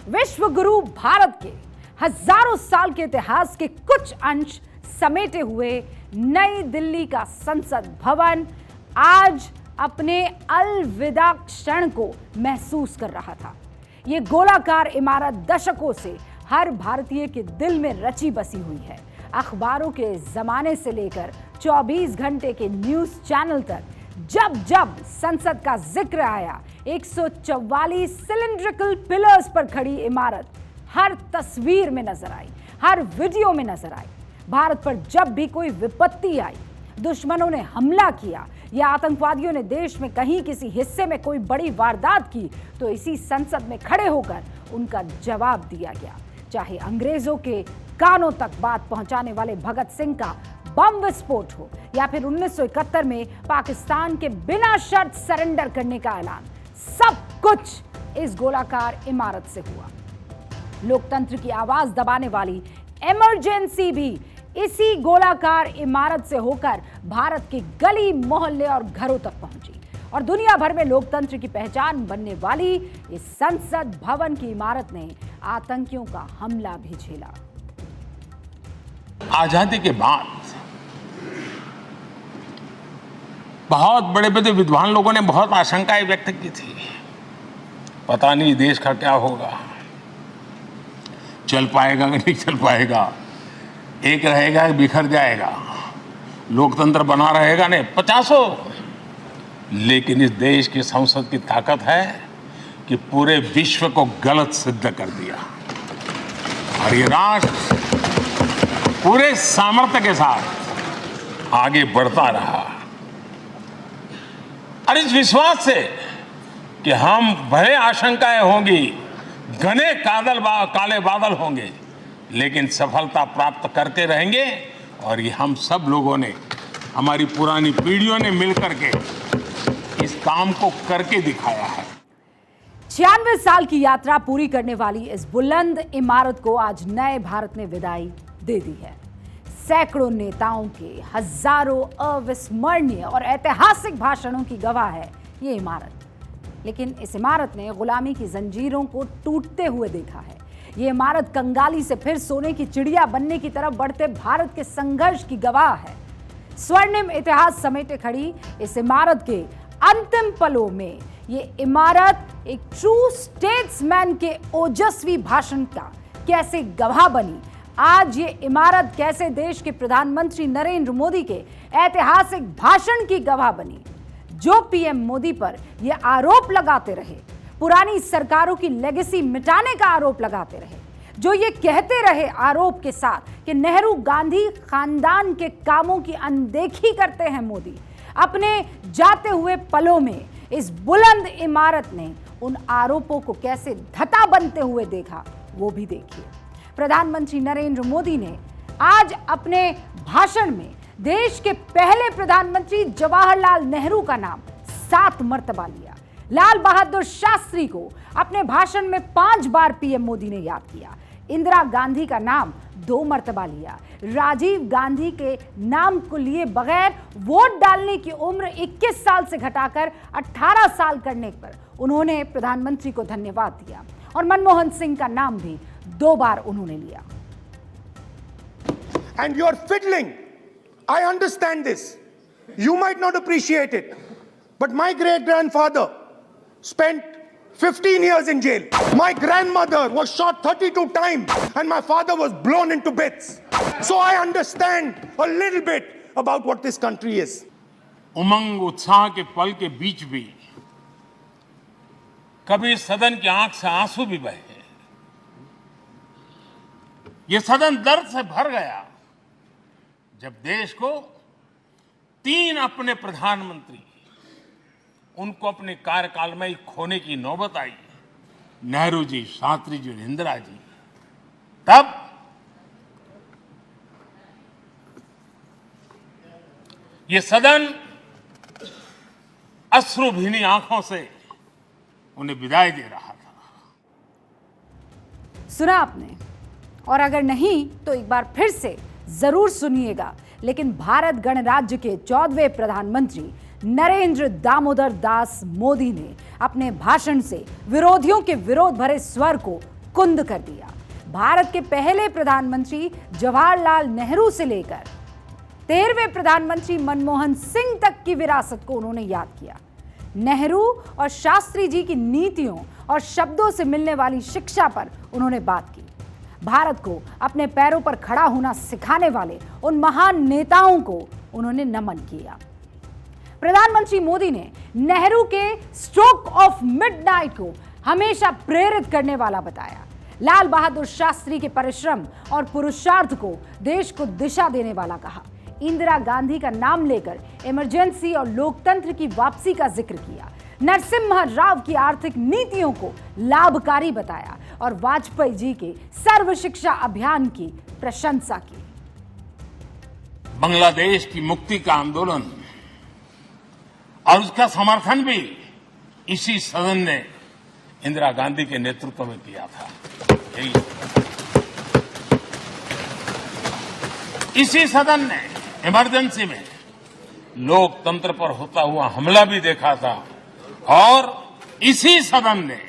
विश्व गुरु भारत के हजारों साल के इतिहास के कुछ अंश समेटे हुए नई दिल्ली का संसद भवन आज अपने अलविदा क्षण को महसूस कर रहा था। ये गोलाकार इमारत दशकों से हर भारतीय के दिल में रची बसी हुई है। अखबारों के जमाने से लेकर 24 घंटे के न्यूज चैनल तक जब जब संसद का जिक्र आया, 144 सिलिंड्रिकल पिलर्स पर खड़ी इमारत हर तस्वीर में नजर आई, हर वीडियो में नजर आई। भारत पर जब भी कोई विपत्ति आई, दुश्मनों ने हमला किया या आतंकवादियों ने देश में कहीं किसी हिस्से में कोई बड़ी वारदात की, तो इसी संसद में खड़े होकर उनका जवाब दिया गया। चाहे अंग्रेजों के कानों तक बात पहुंचाने वाले भगत सिंह का बम विस्फोट हो या फिर 1971 में पाकिस्तान के बिना शर्त सरेंडर करने का ऐलान, सब कुछ इस गोलाकार इमारत से हुआ। लोकतंत्र की आवाज दबाने वाली इमरजेंसी भी इसी गोलाकार इमारत से होकर भारत के गली मोहल्ले और घरों तक पहुंची और दुनिया भर में लोकतंत्र की पहचान बनने वाली इस संसद भवन की इमारत ने आतंकियों का हमला भी झेला। आजादी के बाद बहुत बड़े बड़े विद्वान लोगों ने बहुत आशंकाएं व्यक्त की थी। पता नहीं देश का क्या होगा, चल पाएगा कि नहीं चल पाएगा, एक रहेगा कि बिखर जाएगा, लोकतंत्र बना रहेगा नहीं, 50। लेकिन इस देश की संसद की ताकत है कि पूरे विश्व को गलत सिद्ध कर दिया और ये राष्ट्र पूरे सामर्थ्य के साथ आगे बढ़ता रहा। और इस विश्वास से कि हम भले आशंकाएं होंगी, घने काले बादल होंगे, लेकिन सफलता प्राप्त करते रहेंगे। और ये हम सब लोगों ने, हमारी पुरानी पीढ़ियों ने मिलकर के इस काम को करके दिखाया है। 96 साल की यात्रा पूरी करने वाली इस बुलंद इमारत को आज नए भारत ने विदाई दे दी है। सैकड़ों नेताओं के हजारों अविस्मरणीय और ऐतिहासिक भाषणों की गवाह है ये इमारत। लेकिन इस इमारत ने गुलामी की जंजीरों को टूटते हुए देखा है। ये इमारत कंगाली से फिर सोने की चिड़िया बनने की तरफ बढ़ते भारत के संघर्ष की गवाह है। स्वर्णिम इतिहास समेटे खड़ी इस इमारत के अंतिम पलों में ये इमारत एक ट्रू स्टेट्समैन के ओजस्वी भाषण का कैसे गवाह बनी, आज ये इमारत कैसे देश के प्रधानमंत्री नरेंद्र मोदी के ऐतिहासिक भाषण की गवाह बनी, जो पीएम मोदी पर ये आरोप लगाते रहे, पुरानी सरकारों की लेगेसी मिटाने का आरोप लगाते रहे, जो ये कहते रहे आरोप के साथ कि नेहरू गांधी खानदान के कामों की अनदेखी करते हैं मोदी। अपने जाते हुए पलों में इस बुलंद इमारत ने उन आरोपों को कैसे धता बनते हुए देखा, वो भी देखिए। प्रधानमंत्री नरेंद्र मोदी ने आज अपने भाषण में देश के पहले प्रधानमंत्री जवाहरलाल नेहरू का नाम 7 मर्तबा लिया। लाल बहादुर शास्त्री को अपने भाषण में 5 बार पीएम मोदी ने याद किया। इंदिरा गांधी का नाम 2 मर्तबा लिया। राजीव गांधी के नाम को लिए बगैर वोट डालने की उम्र 21 साल से घटाकर 18 साल करने पर उन्होंने प्रधानमंत्री को धन्यवाद दिया। और मनमोहन सिंह का नाम भी 2 बार उन्होंने लिया। And you're fiddling. I understand this. You might not appreciate it, but my great-grandfather spent 15 years in jail. My grandmother was shot 32 times and my father was blown into bits. So I understand a little bit about what this country is. उमंग उत्साह के पल के बीच भी कभी सदन की आंख से आंसू भी बहे। ये सदन दर्द से भर गया जब देश को 3 अपने प्रधानमंत्री उनको अपने कार्यकाल में ही खोने की नौबत आई, नेहरू जी, शास्त्री जी और इंदिरा जी। तब ये सदन अश्रु भीनी आंखों से उन्हें विदाई दे रहा था। सुना आपने, और अगर नहीं तो एक बार फिर से जरूर सुनिएगा। लेकिन भारत गणराज्य के 14वें प्रधानमंत्री नरेंद्र दामोदर दास मोदी ने अपने भाषण से विरोधियों के विरोध भरे स्वर को कुंद कर दिया। भारत के पहले प्रधानमंत्री जवाहरलाल नेहरू से लेकर 13वें प्रधानमंत्री मनमोहन सिंह तक की विरासत को उन्होंने याद किया। नेहरू और शास्त्री जी की नीतियों और शब्दों से मिलने वाली शिक्षा पर उन्होंने बात की। भारत को अपने पैरों पर खड़ा होना सिखाने वाले उन महान नेताओं को उन्होंने नमन किया। प्रधानमंत्री मोदी ने नेहरू के स्ट्रोक ऑफ मिडनाइट को हमेशा प्रेरित करने वाला बताया। लाल बहादुर शास्त्री के परिश्रम और पुरुषार्थ को देश को दिशा देने वाला कहा। इंदिरा गांधी का नाम लेकर इमरजेंसी और लोकतंत्र की वापसी का जिक्र किया। नरसिम्हा राव की आर्थिक नीतियों को लाभकारी बताया और वाजपेयी जी के सर्व शिक्षा अभियान की प्रशंसा की। बांग्लादेश की मुक्ति का आंदोलन और उसका समर्थन भी इसी सदन ने इंदिरा गांधी के नेतृत्व में किया था। इसी सदन ने इमरजेंसी में लोकतंत्र पर होता हुआ हमला भी देखा था और इसी सदन ने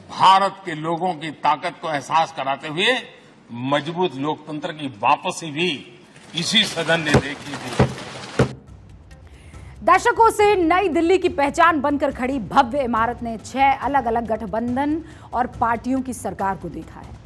भारत के लोगों की ताकत को एहसास कराते हुए मजबूत लोकतंत्र की वापसी भी इसी सदन ने देखी थी। दशकों से नई दिल्ली की पहचान बनकर खड़ी भव्य इमारत ने 6 अलग अलग गठबंधन और पार्टियों की सरकार को देखा है।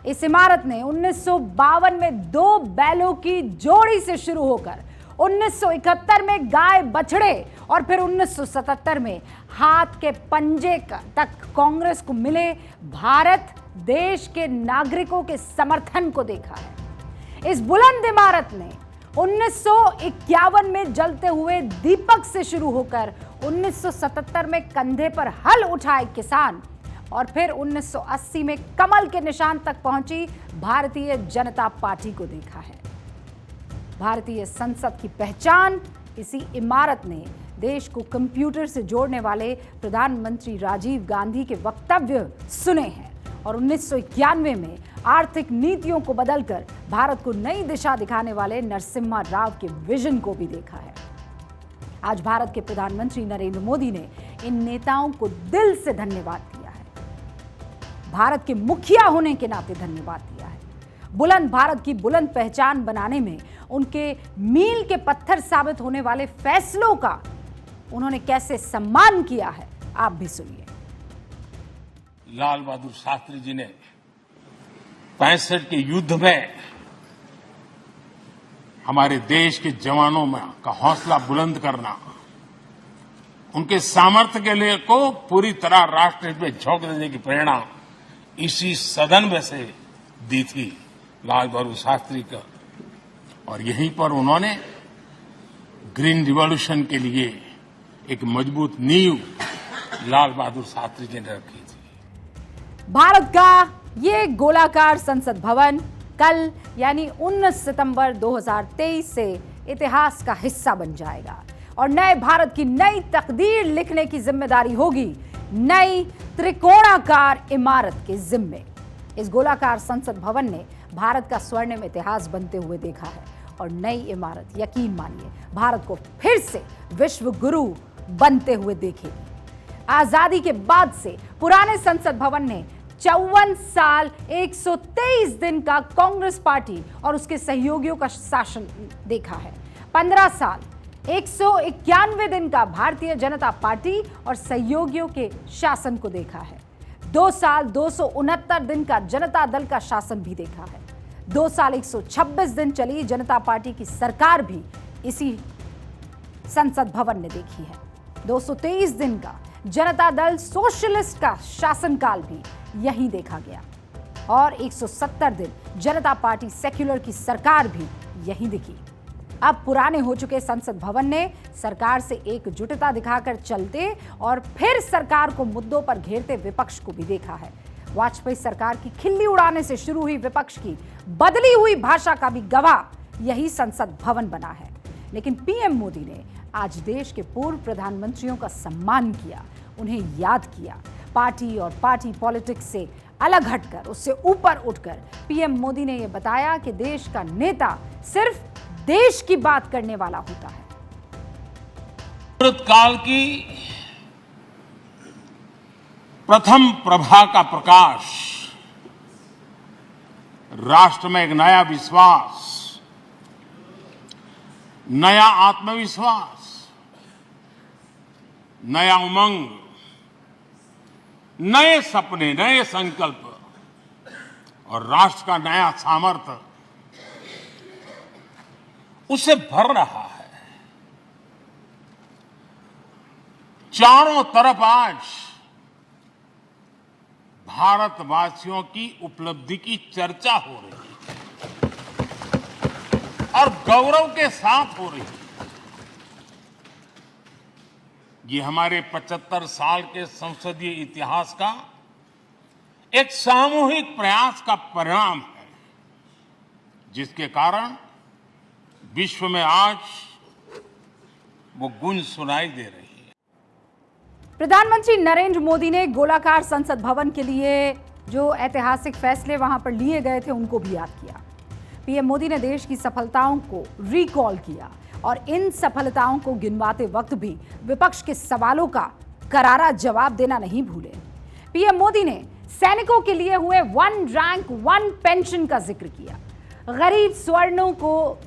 इस इमारत ने 1952 में 2 बैलों की जोड़ी से शुरू होकर 1971 में गाय बछड़े और फिर 1977 में हाथ के पंजे तक कांग्रेस को मिले भारत देश के नागरिकों के समर्थन को देखा है। इस बुलंद इमारत ने 1951 में जलते हुए दीपक से शुरू होकर 1977 में कंधे पर हल उठाए किसान और फिर 1980 में कमल के निशान तक पहुंची भारतीय जनता पार्टी को देखा है। भारतीय संसद की पहचान इसी इमारत ने देश को कंप्यूटर से जोड़ने वाले प्रधानमंत्री राजीव गांधी के वक्तव्य सुने हैं और 1991 में आर्थिक नीतियों को बदलकर भारत को नई दिशा दिखाने वाले नरसिम्हा राव के विजन को भी देखा है। आज भारत के प्रधानमंत्री नरेंद्र मोदी ने इन नेताओं को दिल से धन्यवाद दिया है। भारत के मुखिया होने के नाते धन्यवाद दिया है। बुलंद भारत की बुलंद पहचान बनाने में उनके मील के पत्थर साबित होने वाले फैसलों का उन्होंने कैसे सम्मान किया है, आप भी सुनिए। लाल बहादुर शास्त्री जी ने 65 के युद्ध में हमारे देश के जवानों में का हौसला बुलंद करना, उनके सामर्थ्य के लिए को पूरी तरह राष्ट्र हित में झोंक देने की प्रेरणा इसी सदन में से दी थी लाल बहादुर शास्त्री का। और यहीं पर उन्होंने ग्रीन रिवॉल्यूशन के लिए एक मजबूत नींव लाल बहादुर शास्त्री जी ने रखी थी। भारत का ये गोलाकार संसद भवन कल यानी 19 सितंबर 2023 से इतिहास का हिस्सा बन जाएगा और नए भारत की नई तकदीर लिखने की जिम्मेदारी होगी नई त्रिकोणाकार इमारत के जिम्मे। इस गोलाकार संसद भवन ने भारत का स्वर्णिम इतिहास बनते हुए देखा है और नई इमारत यकीन मानिए भारत को फिर से विश्व गुरु बनते हुए देखेगी। आजादी के बाद से पुराने संसद भवन ने 54 साल 123 दिन का कांग्रेस पार्टी और उसके सहयोगियों का शासन देखा है। 15 साल 191 दिन का भारतीय जनता पार्टी और सहयोगियों के शासन को देखा है। 2 साल 269 दिन का जनता दल का शासन भी देखा है। 2 साल 126 दिन चली जनता पार्टी की सरकार भी इसी संसद भवन ने देखी है। 223 दिन का जनता दल सोशलिस्ट का शासनकाल भी यही देखा गया और 170 दिन जनता पार्टी सेक्युलर की सरकार भी यही दिखी। अब पुराने हो चुके संसद भवन ने सरकार से एकजुटता दिखाकर चलते और फिर सरकार को मुद्दों पर घेरते विपक्ष को भी देखा है। वाजपेयी सरकार की खिल्ली उड़ाने से शुरू हुई विपक्ष की बदली हुई भाषा का भी गवाह यही संसद भवन बना है। लेकिन पीएम मोदी ने आज देश के पूर्व प्रधानमंत्रियों का सम्मान किया, उन्हें याद किया। पार्टी और पार्टी पॉलिटिक्स से अलग हटकर, उससे ऊपर उठकर पीएम मोदी ने यह बताया कि देश का नेता सिर्फ देश की बात करने वाला होता है। अमृत काल की प्रथम प्रभा का प्रकाश राष्ट्र में एक नया विश्वास, नया आत्मविश्वास, नया उमंग, नए सपने, नए संकल्प और राष्ट्र का नया सामर्थ्य उससे भर रहा है। चारों तरफ आज भारतवासियों की उपलब्धि की चर्चा हो रही है और गौरव के साथ हो रही है। ये हमारे 75 साल के संसदीय इतिहास का एक सामूहिक प्रयास का परिणाम है, जिसके कारण विश्व में आज वो गूंज सुनाई दे रही है। प्रधानमंत्री नरेंद्र मोदी ने गोलाकार संसद भवन के लिए जो ऐतिहासिक फैसले वहां पर लिए गए थे उनको भी याद किया। पीएम मोदी ने देश की सफलताओं को रिकॉल किया और इन सफलताओं को गिनवाते वक्त भी विपक्ष के सवालों का करारा जवाब देना नहीं भूले। पीएम मोदी ने सैनिकों के लिए हुए 1 रैंक 1 पेंशन का जिक्र किया। गरीब स्वर्णों को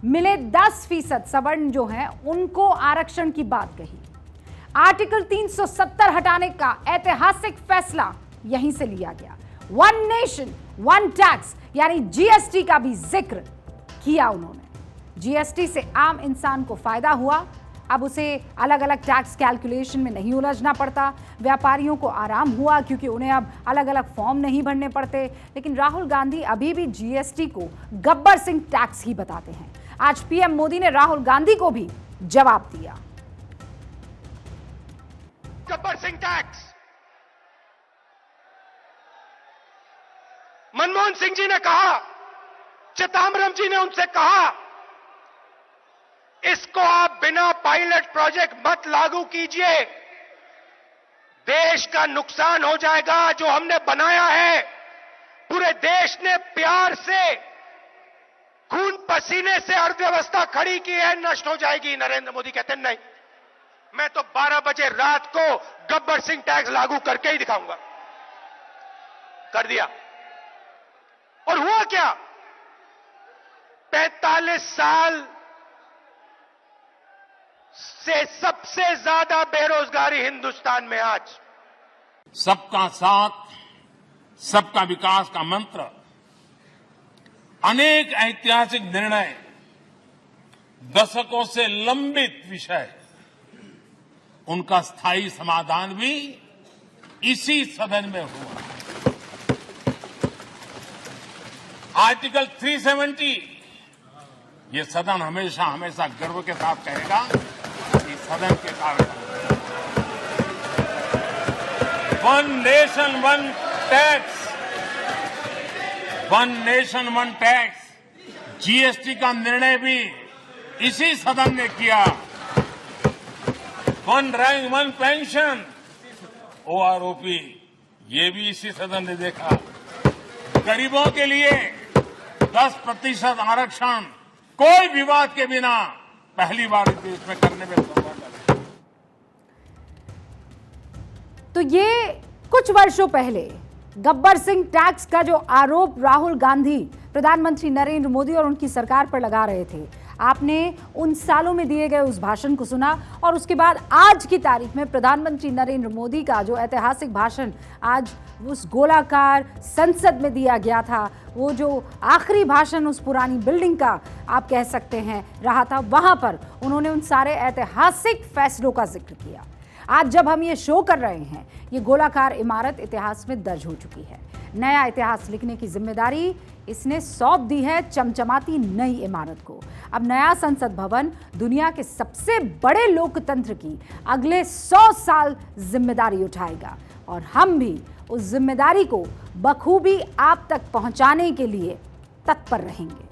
मिले 10% सवर्ण जो हैं उनको आरक्षण की बात कही। आर्टिकल 370 हटाने का ऐतिहासिक फैसला यहीं से लिया गया। 1 नेशन 1 टैक्स यानी जीएसटी का भी जिक्र किया उन्होंने। जीएसटी से आम इंसान को फायदा हुआ, अब उसे अलग अलग टैक्स कैलकुलेशन में नहीं उलझना पड़ता। व्यापारियों को आराम हुआ क्योंकि उन्हें अब अलग अलग फॉर्म नहीं भरने पड़ते। लेकिन राहुल गांधी अभी भी जीएसटी को गब्बर सिंह टैक्स ही बताते हैं। आज पीएम मोदी ने राहुल गांधी को भी जवाब दिया। गब्बर सिंह टैक्स, मनमोहन सिंह जी ने कहा, चिदम्बरम जी ने उनसे कहा, इसको आप बिना पायलट प्रोजेक्ट मत लागू कीजिए, देश का नुकसान हो जाएगा। जो हमने बनाया है पूरे देश ने प्यार से खून पसीने से अर्थव्यवस्था खड़ी की है, नष्ट हो जाएगी। नरेंद्र मोदी कहते नहीं, मैं तो 12 बजे रात को गब्बर सिंह टैक्स लागू करके ही दिखाऊंगा। कर दिया और हुआ क्या? 45 साल से सबसे ज्यादा बेरोजगारी हिंदुस्तान में आज। सबका साथ, सबका विकास का मंत्र, अनेक ऐतिहासिक निर्णय, दशकों से लंबित विषय, उनका स्थायी समाधान भी इसी सदन में हुआ। आर्टिकल 370 ये सदन हमेशा हमेशा गर्व के साथ कहेगा कि सदन के कारण 1 nation 1 tax, 1 nation 1 tax, GST का निर्णय भी इसी सदन ने किया। 1 रैंक 1 पेंशन, ओआरओपी, ये भी इसी सदन ने देखा। गरीबों के लिए 10% आरक्षण कोई विवाद के बिना पहली बार इस देश में करने में सफल है। तो ये कुछ वर्षों पहले गब्बर सिंह टैक्स का जो आरोप राहुल गांधी प्रधानमंत्री नरेंद्र मोदी और उनकी सरकार पर लगा रहे थे, आपने उन सालों में दिए गए उस भाषण को सुना और उसके बाद आज की तारीख में प्रधानमंत्री नरेंद्र मोदी का जो ऐतिहासिक भाषण आज उस गोलाकार संसद में दिया गया था, वो जो आखिरी भाषण उस पुरानी बिल्डिंग का आप कह सकते हैं रहा था, वहां पर उन्होंने उन सारे ऐतिहासिक फैसलों का जिक्र किया। आज जब हम ये शो कर रहे हैं, ये गोलाकार इमारत इतिहास में दर्ज हो चुकी है। नया इतिहास लिखने की जिम्मेदारी इसने सौंप दी है चमचमाती नई इमारत को। अब नया संसद भवन दुनिया के सबसे बड़े लोकतंत्र की अगले 100 साल जिम्मेदारी उठाएगा और हम भी उस जिम्मेदारी को बखूबी आप तक पहुंचाने के लिए तत्पर रहेंगे।